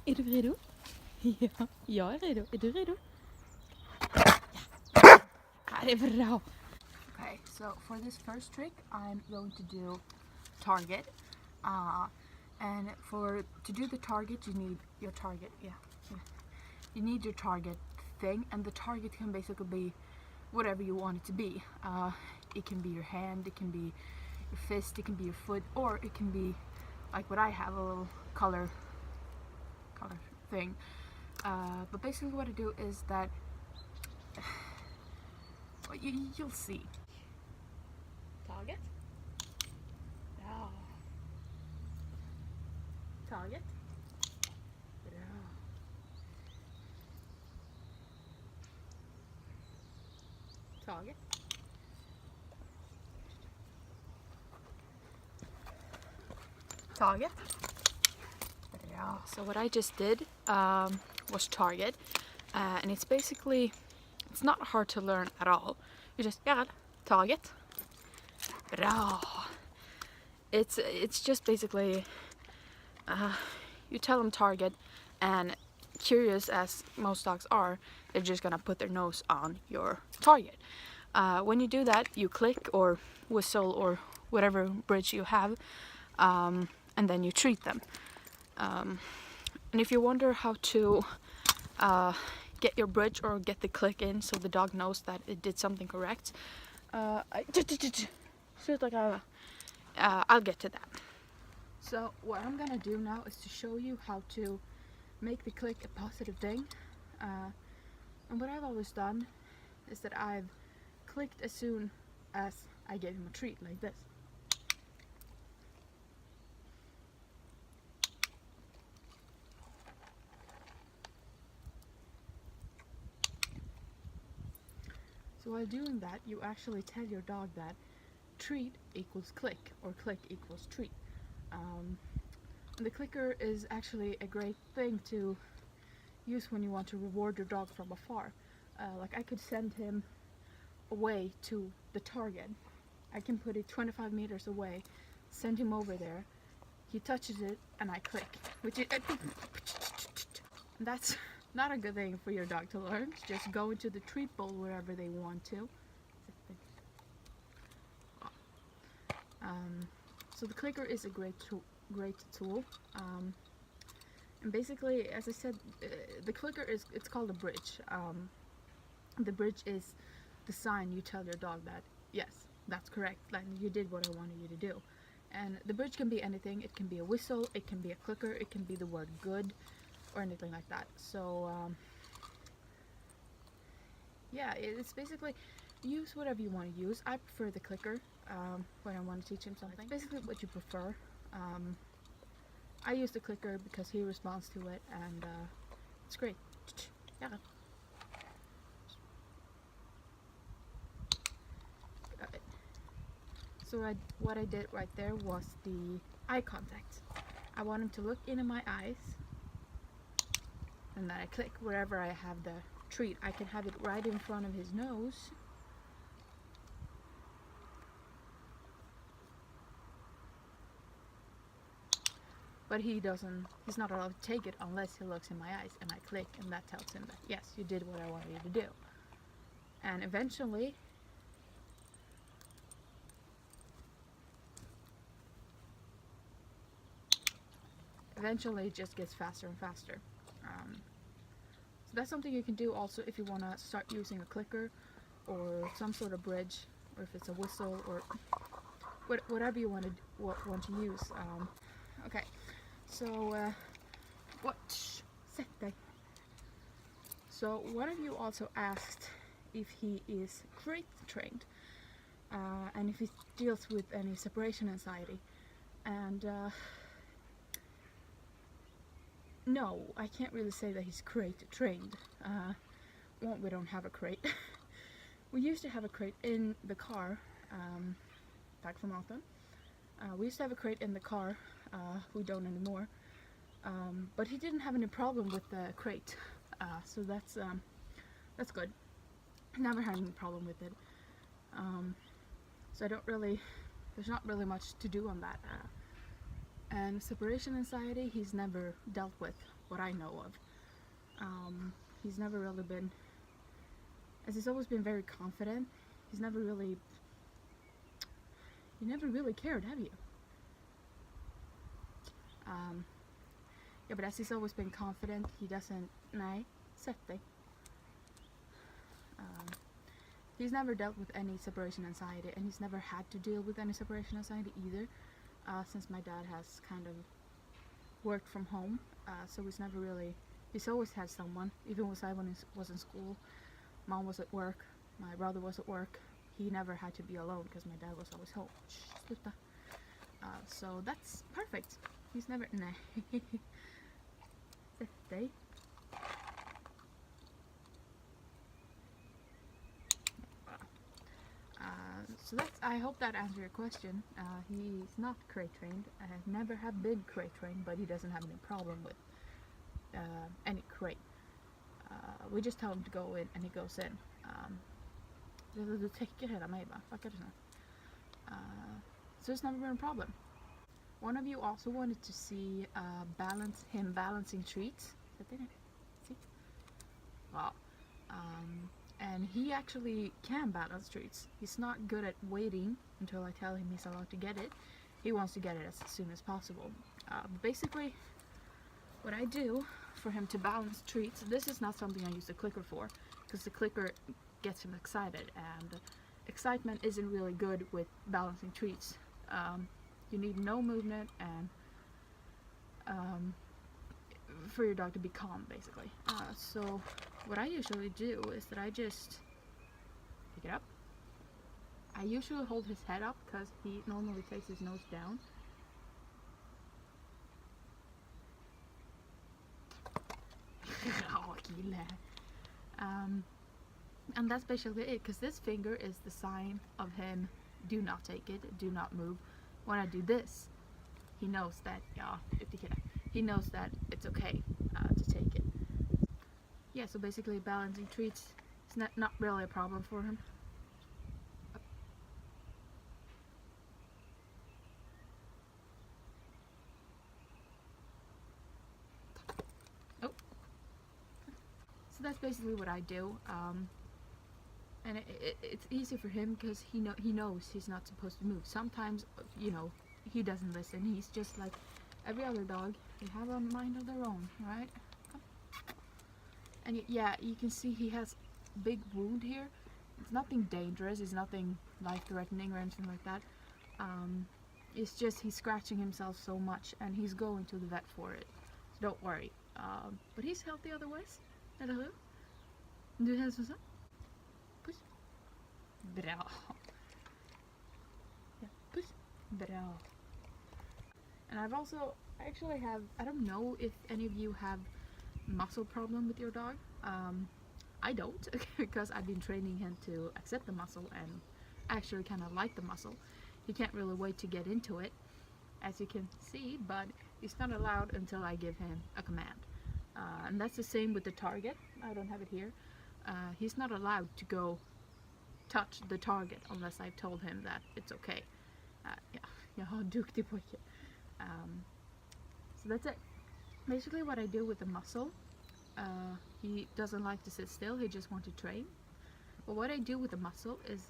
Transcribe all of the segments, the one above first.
Är du redo? Ja, jag är redo. Är du redo? Ja, det är bra. Okay, so for this first trick I'm going to do target. And to do the target you need your target. Yeah. You need your target thing, and the target can basically be whatever you want it to be. It can be your hand, it can be your fist, it can be your foot, or it can be like what I have, a little color thing. But basically what I do is that you'll see. Target. Bra. Target. Bra. Target. Target. Yeah. So what I just did was target, and it's basically, it's not hard to learn at all. You just target. Bra. It's just basically you tell them target, and curious as most dogs are, they're just gonna put their nose on your target. When you do that, you click or whistle or whatever bridge you have, and then you treat them. And if you wonder how to get your bridge or get the click in so the dog knows that it did something correct, I'll get to that. So what I'm gonna do now is to show you how to make the click a positive thing. And what I've always done is that I've clicked as soon as I gave him a treat, like this. So while doing that, you actually tell your dog that treat equals click, or click equals treat. The clicker is actually a great thing to use when you want to reward your dog from afar. Like I could send him away to the target. I can put it 25 meters away, send him over there, he touches it, and I click. That's not a good thing for your dog to learn. Just go into the treat bowl wherever they want to. So the clicker is a great tool. And basically, as I said, the clicker it's called a bridge. The bridge is the sign you tell your dog that, yes, that's correct, like you did what I wanted you to do. And the bridge can be anything. It can be a whistle, it can be a clicker, it can be the word good, or anything like that. So yeah, it's basically, use whatever you want to use. I prefer the clicker when I want to teach him something. It's basically what you prefer. I use the clicker because he responds to it, and it's great. Yeah. So what I did right there was the eye contact. I want him to look into my eyes, and then I click wherever I have the treat. I can have it right in front of his nose. But he's not allowed to take it unless he looks in my eyes, and I click, and that tells him that, yes, you did what I wanted you to do. And eventually, it just gets faster and faster. So that's something you can do also if you want to start using a clicker or some sort of bridge, or if it's a whistle, or whatever you want to use. Okay, so So one of you also asked if he is crate trained, and if he deals with any separation anxiety. And no, I can't really say that he's crate trained. One, we don't have a crate. We used to have a crate in the car, back from Alton. We used to have a crate in the car. We don't anymore. But he didn't have any problem with the crate, so that's good. Never had any problem with it. So there's not really much to do on that. And separation anxiety, he's never dealt with, what I know of. He's never really been, as he's always been very confident, he's never really, you never really cared, have you? Yeah, but as he's always been confident, he doesn't, nej, sätt dig. He's never dealt with any separation anxiety, and he's never had to deal with any separation anxiety either, since my dad has kind of worked from home, so he's always had someone, even when I was in school, mom was at work, my brother was at work, he never had to be alone because my dad was always home. Shh, sluta. So that's perfect. He's never, nej. Sätt dig. So that's, I hope that answered your question. He's not crate trained. I have never had big crate trained, but he doesn't have any problem with any crate. We just tell him to go in and he goes in. Du täcker hela mig va? Fuckar du snart? So it's never been a problem. One of you also wanted to see him balancing treats. See? Wow. And he actually can balance treats. He's not good at waiting until I tell him he's allowed to get it. He wants to get it as soon as possible. Basically, what I do for him to balance treats, this is not something I use the clicker for, because the clicker gets him excited, and excitement isn't really good with balancing treats. You need no movement and for your dog to be calm, basically. So what I usually do is that I just pick it up. I usually hold his head up because he normally takes his nose down. And that's basically it, because this finger is the sign of him, do not take it, do not move. When I do this, he knows that, he knows that it's okay to take it. Yeah, so basically balancing treats is not really a problem for him. Oh. So that's basically what I do. And it's easy for him because he knows he's not supposed to move. Sometimes, he doesn't listen. He's just like every other dog. They have a mind of their own, right? And yeah, you can see he has a big wound here. It's nothing dangerous. It's nothing life-threatening or anything like that. It's just he's scratching himself so much, and he's going to the vet for it. So don't worry. But he's healthy otherwise. Eller hur? Du är hälsosam? Puss. Bra. Ja, puss. Bra. And I actually have, I don't know if any of you have muscle problem with your dog. I don't, because I've been training him to accept the muscle and actually kind of like the muscle. He can't really wait to get into it, as you can see, but he's not allowed until I give him a command. And that's the same with the target. I don't have it here. He's not allowed to go touch the target unless I've told him that it's okay. Duktig pojke. So that's it. Basically what I do with the muscle, he doesn't like to sit still, he just wants to train. But what I do with the muscle is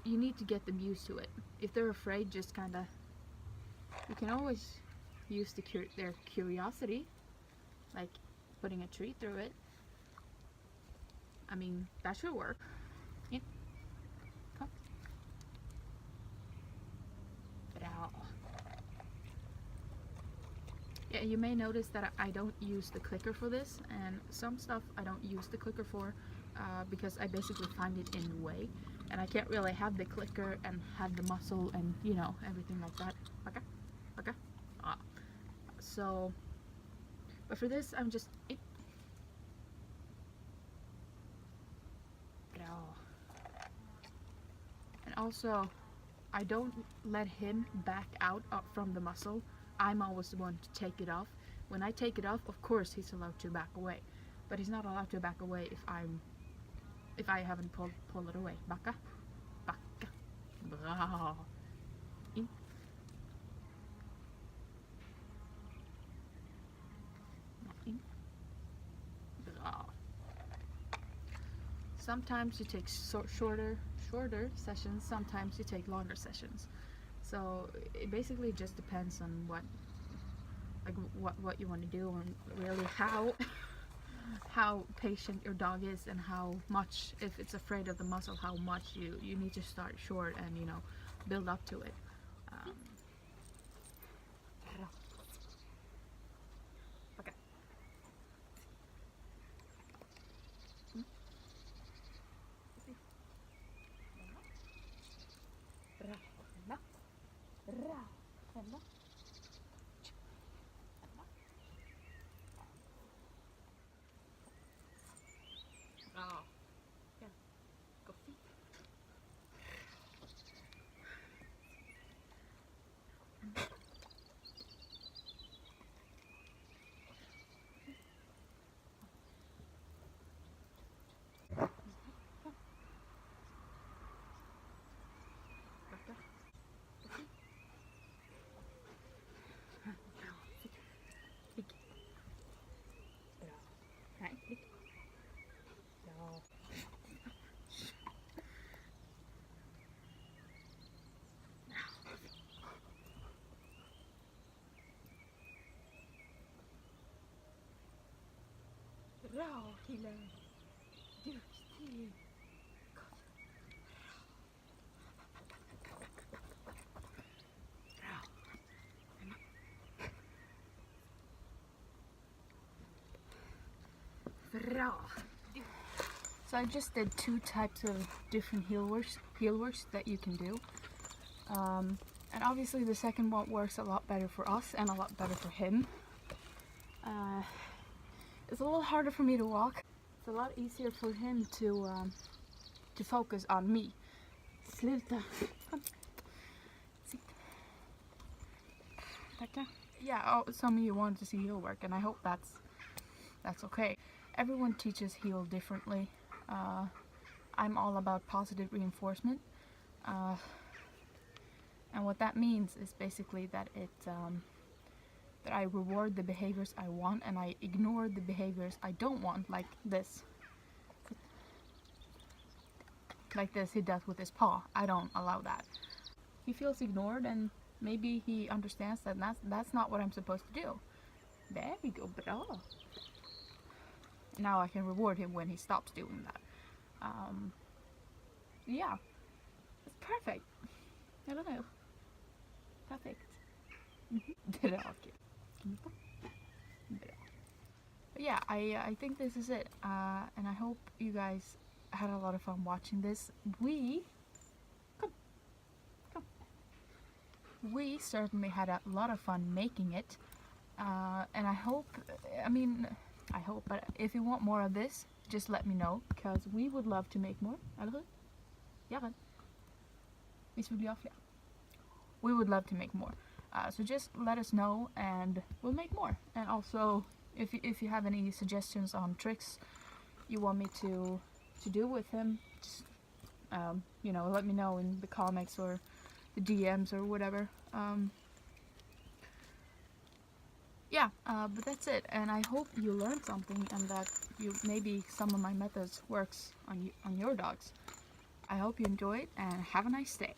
you need to get them used to it. If they're afraid, just kind of, you can always use their curiosity, like putting a treat through it. I mean, that should work. Yeah. Come. Bra. Yeah, you may notice that I don't use the clicker for this, and some stuff I don't use the clicker for because I basically find it in the way, and I can't really have the clicker and have the muscle and everything like that. Okay. So, but for this I'm just and also I don't let him back out from the muscle. I'm always the one to take it off. When I take it off, of course he's allowed to back away, but he's not allowed to back away if I haven't pulled it away. Backa. Bra. In. In. Bra. Sometimes you take shorter sessions, sometimes you take longer sessions. So it basically just depends on what you want to do, and really how patient your dog is, and how much, if it's afraid of the muzzle, how much you need to start short and, you know, build up to it. Okay. Oh, yeah, go feet. Bra killen! Duktig! Bra! So I just did 2 types of different heel works that you can do. And obviously the second one works a lot better for us and a lot better for him. It's a little harder for me to walk. It's a lot easier for him to focus on me. Sluta. Kom. Sit. Tacka. Yeah, some of you wanted to see heel work, and I hope that's okay. Everyone teaches heel differently. I'm all about positive reinforcement. And what that means is basically that that I reward the behaviors I want and I ignore the behaviors I don't want, like this. Like this he does with his paw. I don't allow that. He feels ignored, and maybe he understands that that's not what I'm supposed to do. There we go, bra. Now I can reward him when he stops doing that. Yeah, it's perfect. I don't know. Perfect. Bra. But yeah, I think this is it, and I hope you guys had a lot of fun watching this. We certainly had a lot of fun making it, and I hope, but if you want more of this, just let me know, because we would love to make more. We would love to make more. So just let us know and we'll make more. And also, if you have any suggestions on tricks you want me to do with him, just you know, let me know in the comments or the DMs or whatever. Yeah, but that's it, and I hope you learned something and that maybe some of my methods works on your dogs. I hope you enjoyed and have a nice day.